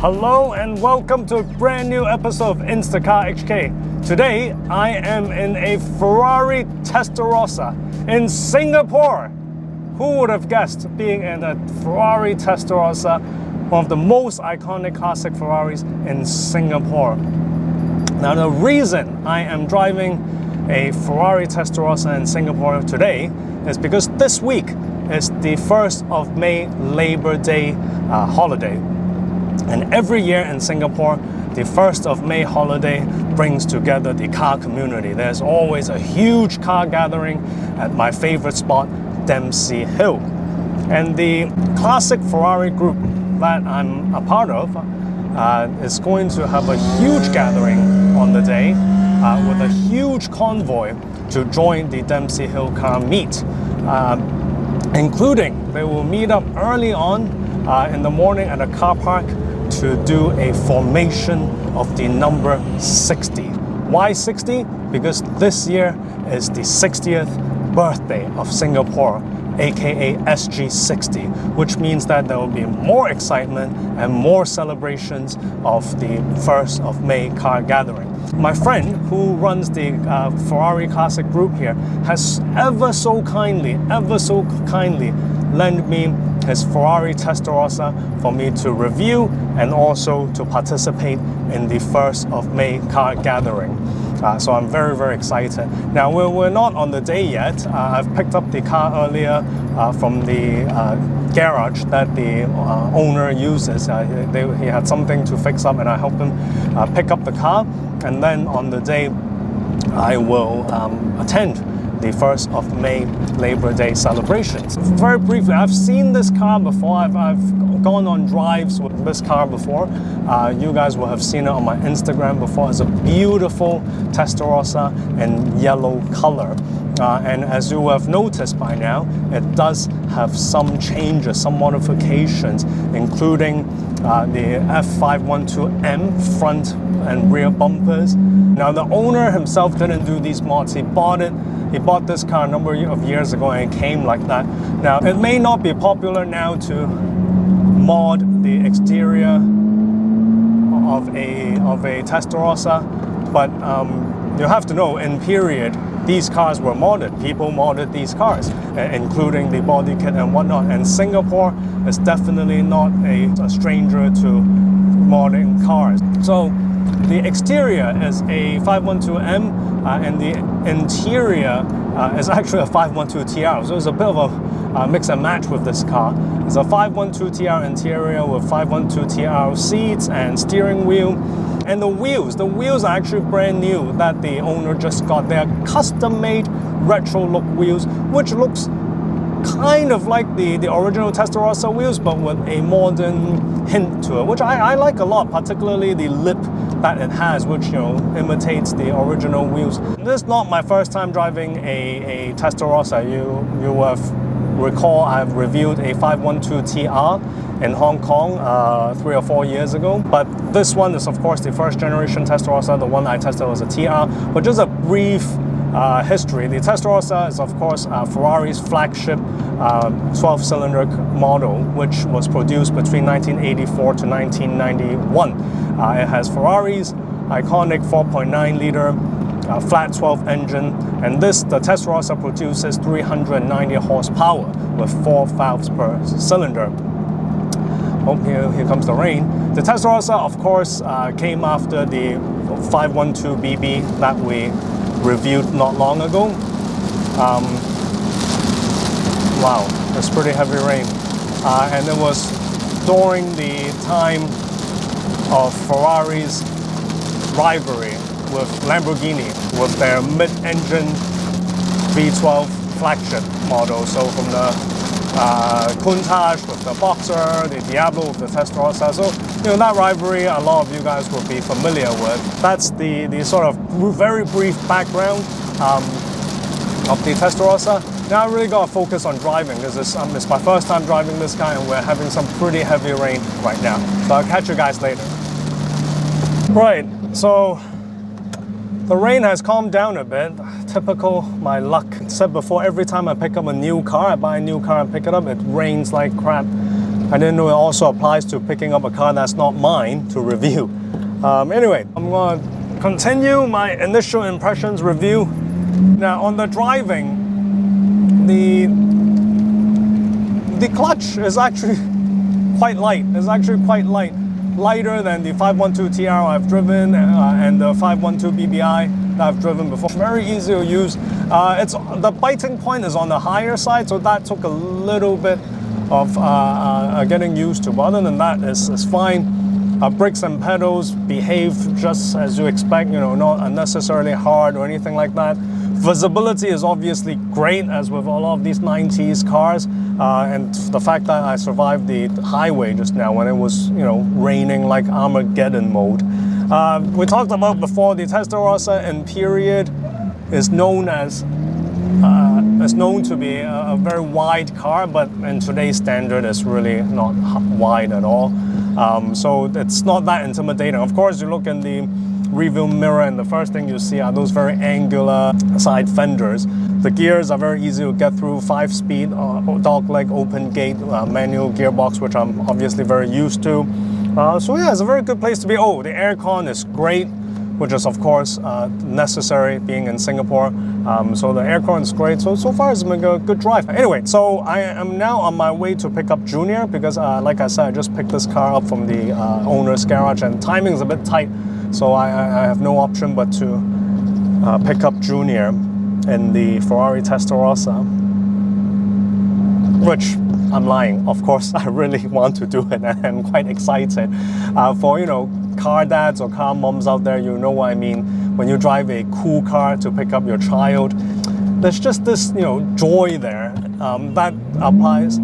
Hello and welcome to a brand new episode of Instacar HK. Today I am in a Ferrari Testarossa in Singapore. Who would have guessed being in a Ferrari Testarossa, one of the most iconic classic Ferraris in Singapore. Now the reason I am driving a Ferrari Testarossa in Singapore today is because this week is the 1st of May Labor Day holiday. And every year in Singapore, the 1st of May holiday brings together the car community. There's always a huge car gathering at my favorite spot, Dempsey Hill. And the classic Ferrari group that I'm a part of is going to have a huge gathering on the day with a huge convoy to join the Dempsey Hill car meet. Including they will meet up early on in the morning at a car park to do a formation of the number 60. Why 60? Because this year is the 60th birthday of Singapore, aka SG60, which means that there will be more excitement and more celebrations of the 1st of May car gathering. My friend who runs the Ferrari Classic group here has ever so kindly lent me his Ferrari Testarossa for me to review and also to participate in the 1st of May car gathering. So I'm very, very excited. Now, we're not on the day yet. I've picked up the car earlier from the garage that the owner uses. He had something to fix up and I helped him pick up the car. And then on the day, I will attend the 1st of May Labor Day celebrations. Very briefly, I've seen this car before. I've gone on drives with this car before. You guys will have seen it on my Instagram before. It's a beautiful Testarossa in yellow color. And as you have noticed by now, it does have some changes, some modifications, including the F512M front and rear bumpers. Now the owner himself didn't do these mods. He bought this car a number of years ago and it came like that. Now it may not be popular now to mod the exterior of a Testarossa, but you have to know, in period, these cars were modded. People modded these cars, including the body kit and whatnot. And Singapore is definitely not a stranger to modding cars. So the exterior is a 512M and the interior is actually a 512TR. So it's a bit of a mix and match with this car. It's a 512TR interior with 512TR seats and steering wheel. And the wheels are actually brand new that the owner just got. They're custom-made retro look wheels, which looks kind of like the original Testarossa wheels, but with a modern hint to it, which I like a lot, particularly the lip that it has, which imitates the original wheels. This is not my first time driving a Testarossa. You have recall I've reviewed a 512TR in Hong Kong 3 or 4 years ago, but this one is of course the first generation Testarossa. The one I tested was a TR. But just a brief history. The Testarossa is of course Ferrari's flagship 12-cylinder model, which was produced between 1984 to 1991. It has Ferrari's iconic 4.9-liter flat 12 engine, and the Testarossa produces 390 horsepower with 4 valves per cylinder. Oh, here comes the rain. The Testarossa, of course, came after the 512BB that we reviewed not long ago. Wow, it's pretty heavy rain. And it was during the time of Ferrari's rivalry with Lamborghini with their mid-engine V12 flagship model. So from the Countach with the Boxer, the Diablo with the Testarossa. So that rivalry a lot of you guys will be familiar with. That's the sort of very brief background of the Testarossa. Now I really got to focus on driving because it's my first time driving this car and we're having some pretty heavy rain right now. So I'll catch you guys later. Right, so the rain has calmed down a bit. Typical my luck. I said before, every time I pick up a new car, I buy a new car and pick it up, it rains like crap. I didn't know it also applies to picking up a car that's not mine to review. Anyway, I'm going to continue my initial impressions review. Now on the driving, the clutch is actually quite light. It's actually quite light. Lighter than the 512 TR I've driven and the 512 BBI that I've driven before. Very easy to use. The biting point is on the higher side, so that took a little bit of getting used to. But other than that, it's fine. Brakes and pedals behave just as you expect, you know, not unnecessarily hard or anything like that. Visibility is obviously great, as with a lot of these 90s cars, and the fact that I survived the highway just now when it was, you know, raining like Armageddon mode. We talked about before, the Testarossa in period is known to be a very wide car, but in today's standard, it's really not wide at all. So it's not that intimidating. Of course, you look in the rearview mirror and the first thing you see are those very angular side fenders. The gears are very easy to get through, 5-speed, dog-leg open gate, manual gearbox, which I'm obviously very used to. So yeah, it's a very good place to be. Oh, the aircon is great, which is of course necessary being in Singapore. So the aircon is great. So far it's been a good drive. Anyway, so I am now on my way to pick up Junior because like I said, I just picked this car up from the owner's garage and timing is a bit tight. So I have no option but to pick up Junior in the Ferrari Testarossa, which I'm lying. Of course, I really want to do it and I'm quite excited. For, you know, car dads or car moms out there, you know what I mean. When you drive a cool car to pick up your child, there's just this, you know, joy there that applies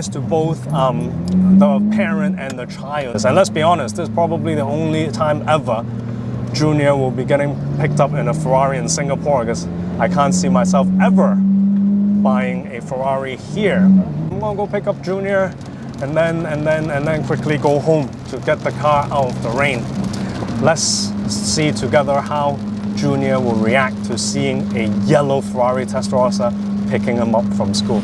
to both the parent and the child. And let's be honest, this is probably the only time ever Junior will be getting picked up in a Ferrari in Singapore, because I can't see myself ever buying a Ferrari here. I'm gonna go pick up Junior and then quickly go home to get the car out of the rain. Let's see together how Junior will react to seeing a yellow Ferrari Testarossa picking him up from school.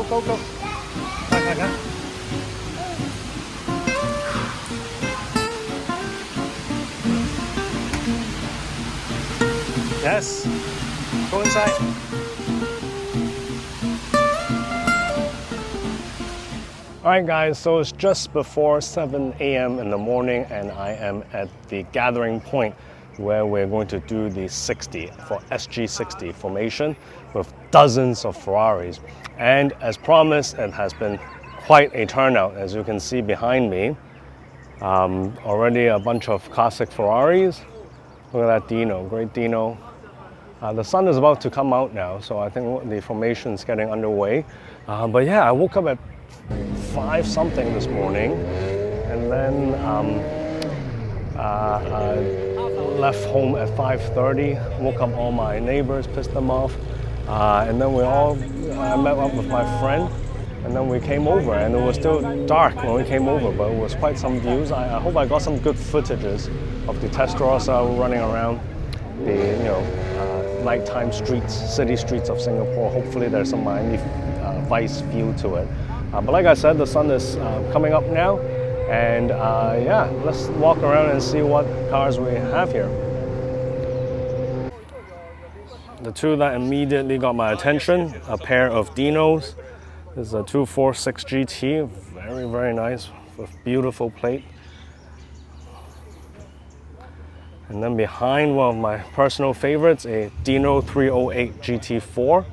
Go. Yes. Go inside. Alright guys, so it's just before 7 a.m. in the morning and I am at the gathering point where we're going to do the 60 for SG60 formation with dozens of Ferraris. And as promised, it has been quite a turnout, as you can see behind me. Already a bunch of classic Ferraris. Look at that Dino, great Dino. The sun is about to come out now, so I think the formation is getting underway. But yeah, I woke up at 5 something this morning, and then left home at 5:30. Woke up all my neighbors, pissed them off, and then I met up with my friend, and then we came over, and it was still dark when we came over, but it was quite some views. I hope I got some good footages of the Testarossa running around the nighttime streets, city streets of Singapore. Hopefully there's some Miami Vice feel to it. But like I said, the sun is coming up now, and yeah, let's walk around and see what cars we have here. The two that immediately got my attention, a pair of Dinos. This is a 246 GT, very, very nice, with beautiful plate. And then behind, one of my personal favorites, a Dino 308 GT4.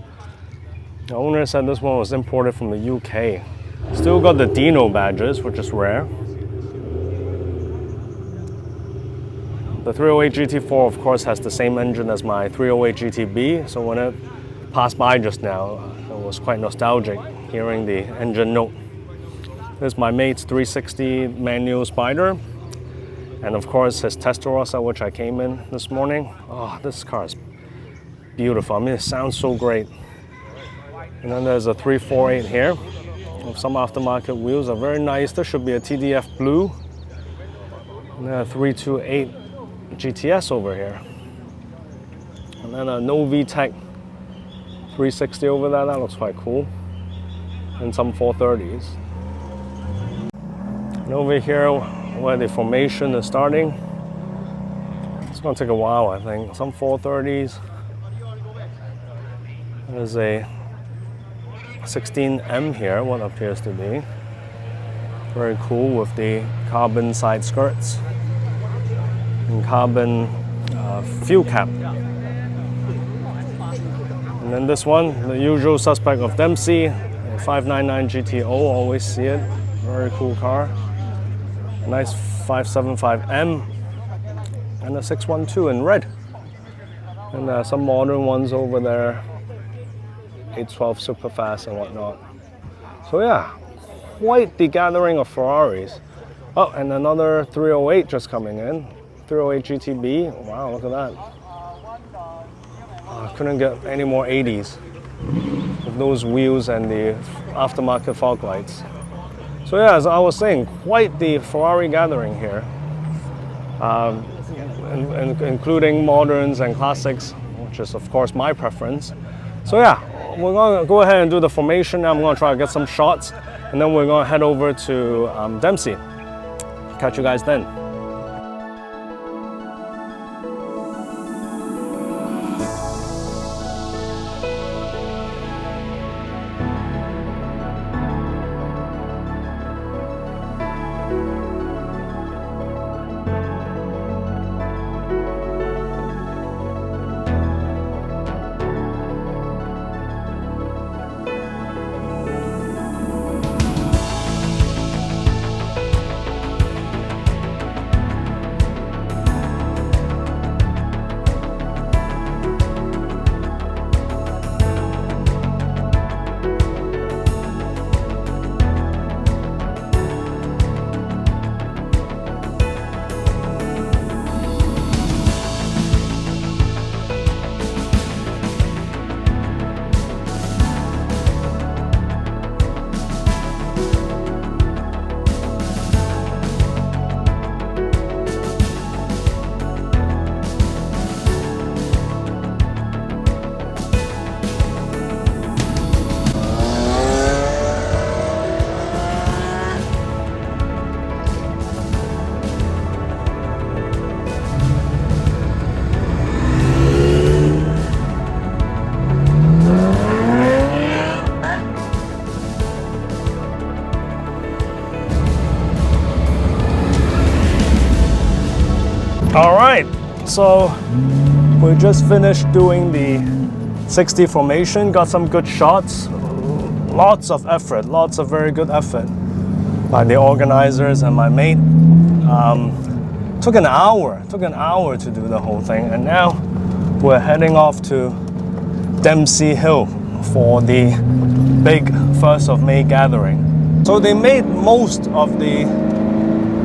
The owner said this one was imported from the UK. Still got the Dino badges, which is rare. The 308 GT4, of course, has the same engine as my 308 GTB, so when it passed by just now, it was quite nostalgic hearing the engine note. This is my mate's 360 manual Spider, and of course his Testarossa, which I came in this morning. Oh, this car is beautiful. I mean, it sounds so great. And then there's a 348 here. with some aftermarket wheels are very nice. This should be a TDF blue. And then a 328 GTS over here. And then a No VTEC 360 over there. That looks quite cool. And some 430s. And over here, where the formation is starting, it's going to take a while, I think. Some 430s. There's a 16M here, what appears to be. Very cool with the carbon side skirts and carbon fuel cap. And then this one, the usual suspect of Dempsey, a 599 GTO, always see it. Very cool car. Nice 575M and a 612 in red. And some modern ones over there. 812 Superfast and whatnot. So yeah, quite the gathering of Ferraris. Oh, and another 308 just coming in. 308 GTB. Wow, look at that. I couldn't get any more 80s with those wheels and the aftermarket fog lights. So yeah, as I was saying, quite the Ferrari gathering here, including moderns and classics, which is of course my preference. So yeah, we're going to go ahead and do the formation. Now I'm going to try to get some shots, and then we're going to head over to Dempsey. Catch you guys then. All right, so we just finished doing the 60 formation, got some good shots, lots of effort, lots of very good effort by the organizers and my mate. Took an hour to do the whole thing, and now we're heading off to Dempsey Hill for the big 1st of May gathering. So they made most of the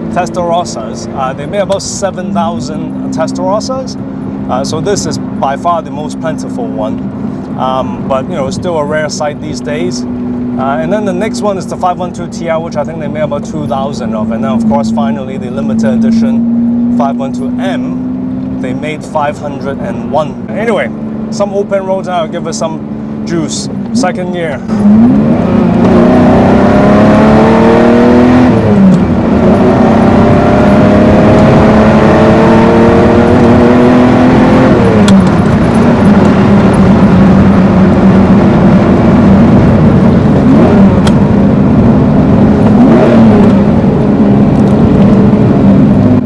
Testarossas. They made about 7,000 Testarossas. So this is by far the most plentiful one. But you know, it's still a rare sight these days. And then the next one is the 512 Ti, which I think they made about 2,000 of. And then of course, finally, the limited edition 512M, they made 501. Anyway, some open roads, I'll give it some juice. 2nd year.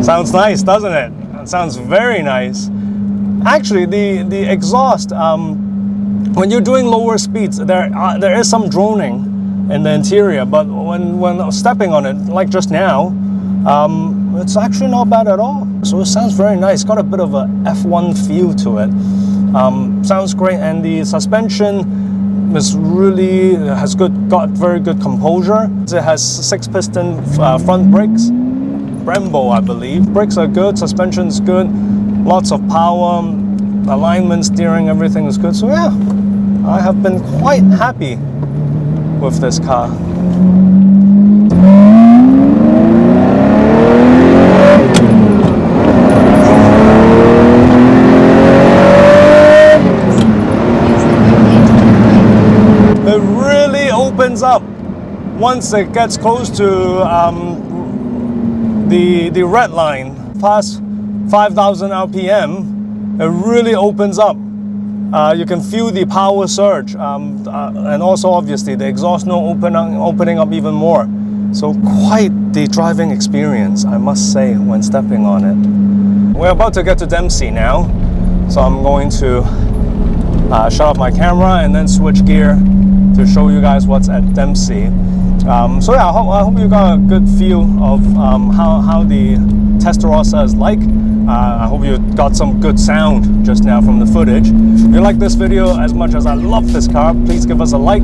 Sounds nice, doesn't it? It sounds very nice. Actually, the exhaust, when you're doing lower speeds, there is some droning in the interior, but when stepping on it, like just now, it's actually not bad at all. So it sounds very nice. Got a bit of a F1 feel to it. Sounds great, and the suspension is really got very good composure. It has 6-piston front brakes. Brembo, I believe. Brakes are good, suspension's good, lots of power, alignment, steering, everything is good. So yeah, I have been quite happy with this car. opens up once it gets close to the red line, past 5,000 RPM. It really opens up. You can feel the power surge, and also obviously the exhaust note opening up even more. So quite the driving experience, I must say, when stepping on it. We're about to get to Dempsey now, so I'm going to shut off my camera and then switch gear to show you guys what's at Dempsey. So yeah, I hope you got a good feel of how the Testarossa is like. I hope you got some good sound just now from the footage. If you like this video as much as I love this car, please give us a like.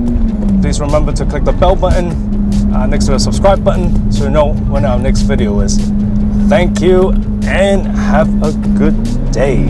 Please remember to click the bell button next to the subscribe button so you know when our next video is. Thank you and have a good day.